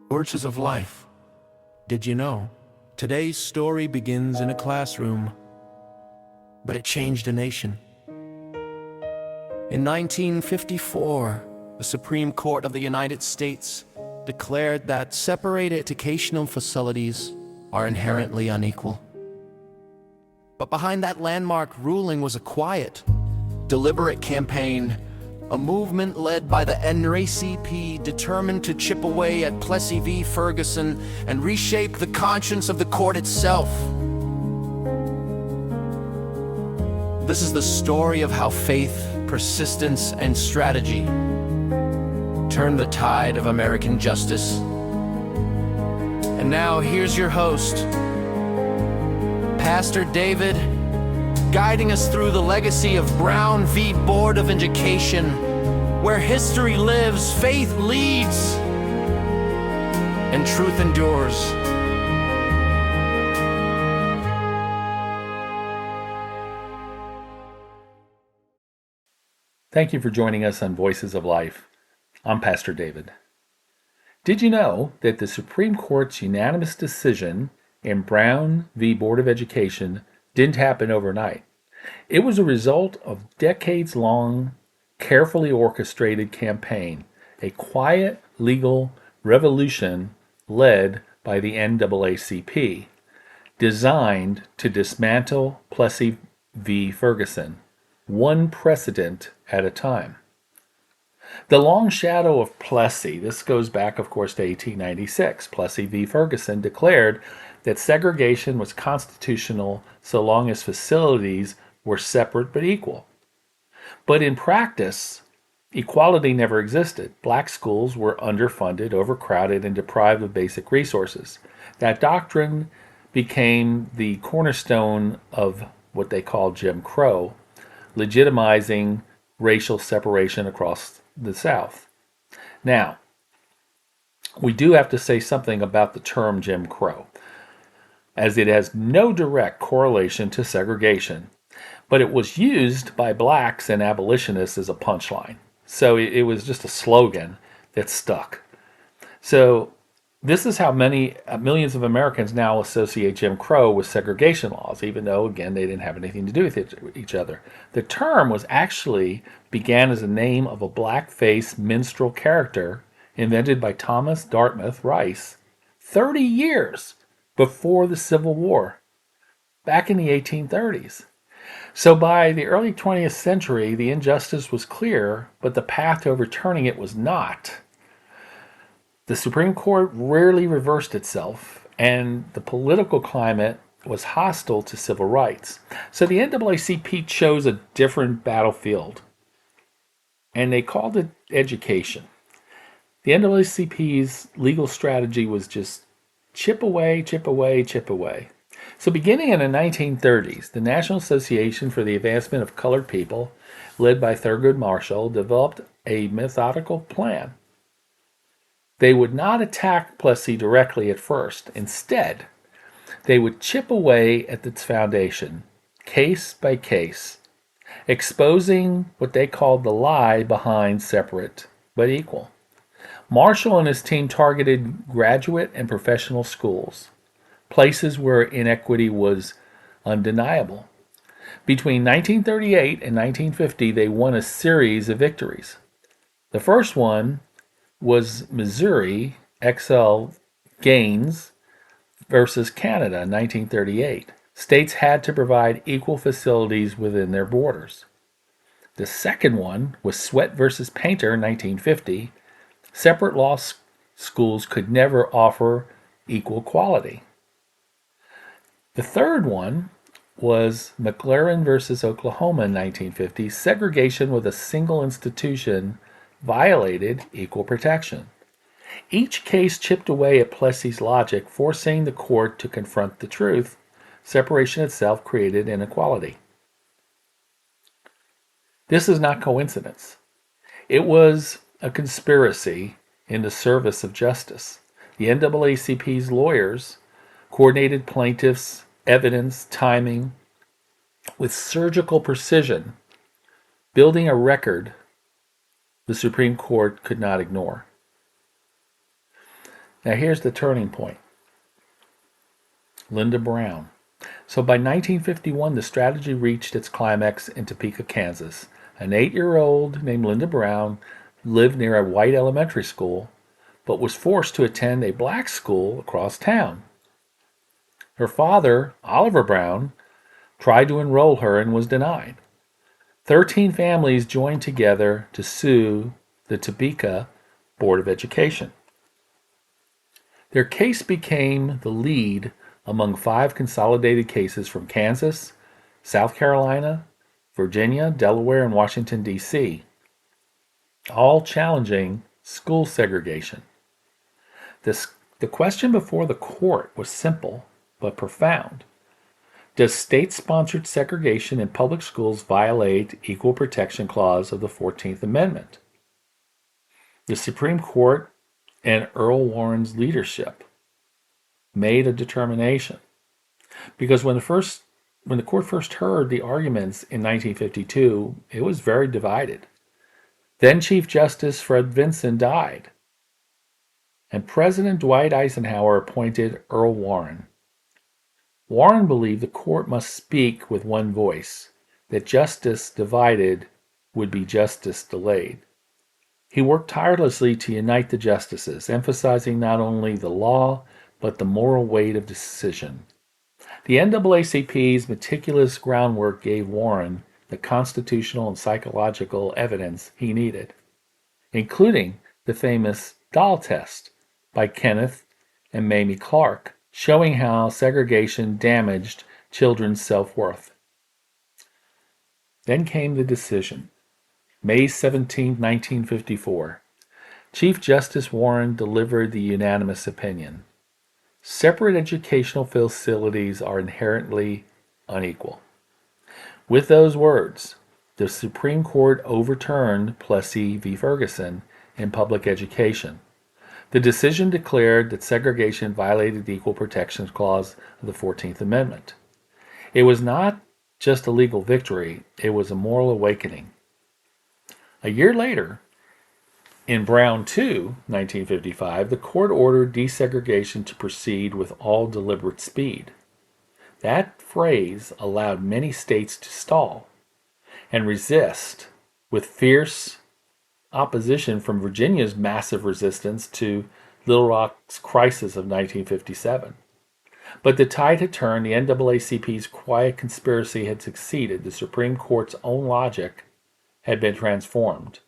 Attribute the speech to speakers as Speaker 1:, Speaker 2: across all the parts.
Speaker 1: Orches of life. Did you know? Today's story begins in a classroom, but it changed a nation. In 1954, the Supreme Court of the United States declared that separate educational facilities are inherently unequal. But behind that landmark ruling was a quiet, deliberate campaign, a movement led by the NAACP determined to chip away at Plessy v. Ferguson and reshape the conscience of the court itself. This is the story of how faith, persistence, and strategy turned the tide of American justice. And now here's your host, Pastor David, guiding us through the legacy of Brown v. Board of Education, where history lives, faith leads, and truth endures.
Speaker 2: Thank you for joining us on Voices of Life. I'm Pastor David. Did you know that the Supreme Court's unanimous decision in Brown v. Board of Education didn't happen overnight? It was a result of decades-long, carefully orchestrated campaign, a quiet legal revolution led by the NAACP, designed to dismantle Plessy v. Ferguson, one precedent at a time. The long shadow of Plessy, this goes back, of course, to 1896. Plessy v. Ferguson declared that segregation was constitutional so long as facilities were separate but equal. But in practice, equality never existed. Black schools were underfunded, overcrowded, and deprived of basic resources. That doctrine became the cornerstone of what they called Jim Crow, legitimizing racial separation across the South. Now, we do have to say something about the term Jim Crow, as it has no direct correlation to segregation, but it was used by blacks and abolitionists as a punchline. So it was just a slogan that stuck. So this is how millions of Americans now associate Jim Crow with segregation laws, even though, again, they didn't have anything to do with each other. The term began as a name of a blackface minstrel character invented by Thomas Dartmouth Rice 30 years before the Civil War, back in the 1830s. So by the early 20th century, the injustice was clear, but the path to overturning it was not. The Supreme Court rarely reversed itself, and the political climate was hostile to civil rights. So the NAACP chose a different battlefield, and they called it education. The NAACP's legal strategy was just chip away, chip away, chip away. So beginning in the 1930s, the National Association for the Advancement of Colored People, led by Thurgood Marshall, developed a methodical plan. They would not attack Plessy directly at first. Instead, they would chip away at its foundation, case by case, exposing what they called the lie behind separate but equal. Marshall and his team targeted graduate and professional schools, places where inequity was undeniable. Between 1938 and 1950, they won a series of victories. The first one was Missouri XL Gaines versus Canada in 1938. States had to provide equal facilities within their borders. The second one was Sweatt versus Painter in 1950. Separate law schools could never offer equal quality. The third one was McLaurin versus Oklahoma in 1950. Segregation with a single institution violated equal protection. Each case chipped away at Plessy's logic, forcing the court to confront the truth. Separation itself created inequality. This is not coincidence. It was a conspiracy in the service of justice. The NAACP's lawyers coordinated plaintiffs' evidence, timing, with surgical precision, building a record the Supreme Court could not ignore. Now here's the turning point. Linda Brown. So by 1951, the strategy reached its climax in Topeka, Kansas. An 8-year-old named Linda Brown lived near a white elementary school, but was forced to attend a black school across town. Her father, Oliver Brown, tried to enroll her and was denied. 13 families joined together to sue the Topeka Board of Education. Their case became the lead among 5 consolidated cases from Kansas, South Carolina, Virginia, Delaware, and Washington, D.C., all challenging school segregation. The question before the court was simple but profound. Does state-sponsored segregation in public schools violate Equal Protection Clause of the 14th Amendment? The Supreme Court and Earl Warren's leadership made a determination, because when the court first heard the arguments in 1952, it was very divided. Then Chief Justice Fred Vinson died, and President Dwight Eisenhower appointed Earl Warren. Warren believed the court must speak with one voice, that justice divided would be justice delayed. He worked tirelessly to unite the justices, emphasizing not only the law, but the moral weight of decision. The NAACP's meticulous groundwork gave Warren the constitutional and psychological evidence he needed, including the famous doll test by Kenneth and Mamie Clark, showing how segregation damaged children's self-worth. Then came the decision. May 17, 1954. Chief Justice Warren delivered the unanimous opinion. Separate educational facilities are inherently unequal. With those words, the Supreme Court overturned Plessy v. Ferguson in public education. The decision declared that segregation violated the Equal Protection Clause of the 14th Amendment. It was not just a legal victory, it was a moral awakening. A year later, in Brown 2, 1955, the court ordered desegregation to proceed with all deliberate speed. That phrase allowed many states to stall and resist, with fierce opposition from Virginia's massive resistance to Little Rock's crisis of 1957. But the tide had turned. The NAACP's quiet conspiracy had succeeded. The Supreme Court's own logic had been transformed.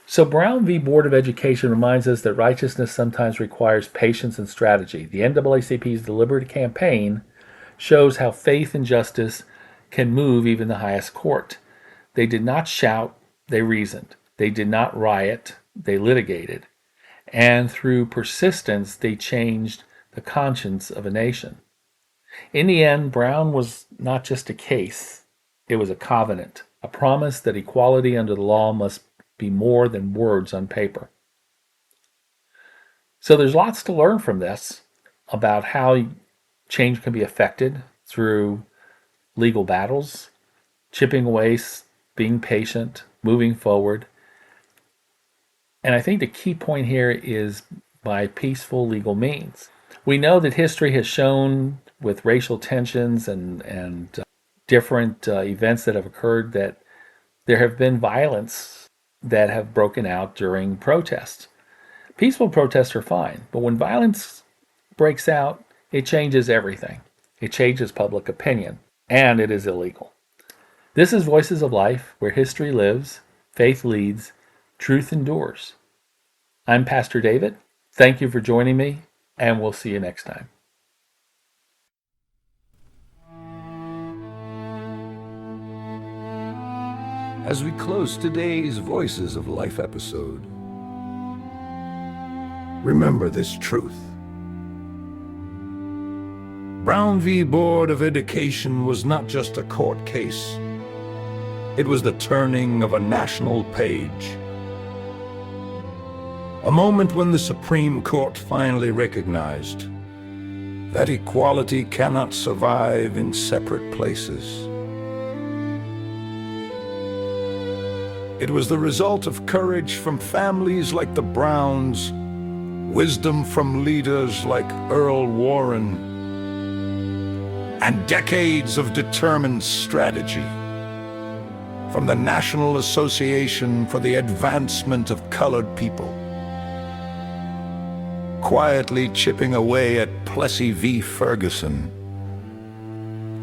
Speaker 2: So Brown v. Board of Education reminds us that righteousness sometimes requires patience and strategy. The NAACP's deliberate campaign shows how faith and justice can move even the highest court. They did not shout, they reasoned. They did not riot, they litigated. And through persistence, they changed the conscience of a nation. In the end, Brown was not just a case, it was a covenant, a promise that equality under the law must be more than words on paper. So there's lots to learn from this about how change can be affected through legal battles, chipping away, being patient, moving forward. And I think the key point here is by peaceful legal means. We know that history has shown with racial tensions and different events that have occurred that there have been violence that have broken out during protests. Peaceful protests are fine, but when violence breaks out, it changes everything. It changes public opinion, and it is illegal. This is Voices of Life, where history lives, faith leads, truth endures. I'm Pastor David. Thank you for joining me, and we'll see you next time.
Speaker 3: As we close today's Voices of Life episode, remember this truth. Brown v. Board of Education was not just a court case. It was the turning of a national page. A moment when the Supreme Court finally recognized that equality cannot survive in separate places. It was the result of courage from families like the Browns, wisdom from leaders like Earl Warren, and decades of determined strategy from the National Association for the Advancement of Colored People, quietly chipping away at Plessy v. Ferguson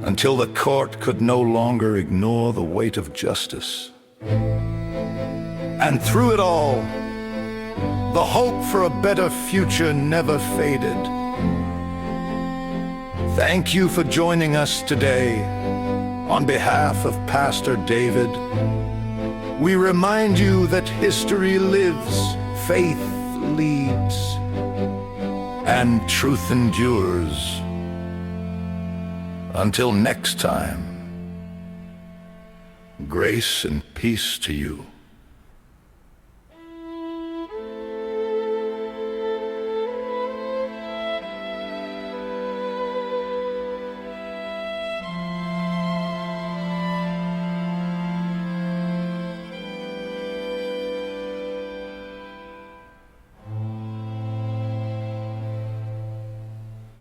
Speaker 3: until the court could no longer ignore the weight of justice. And through it all, the hope for a better future never faded. Thank you for joining us today. On behalf of Pastor David, we remind you that history lives, faith leads, and truth endures. Until next time, grace and peace to you.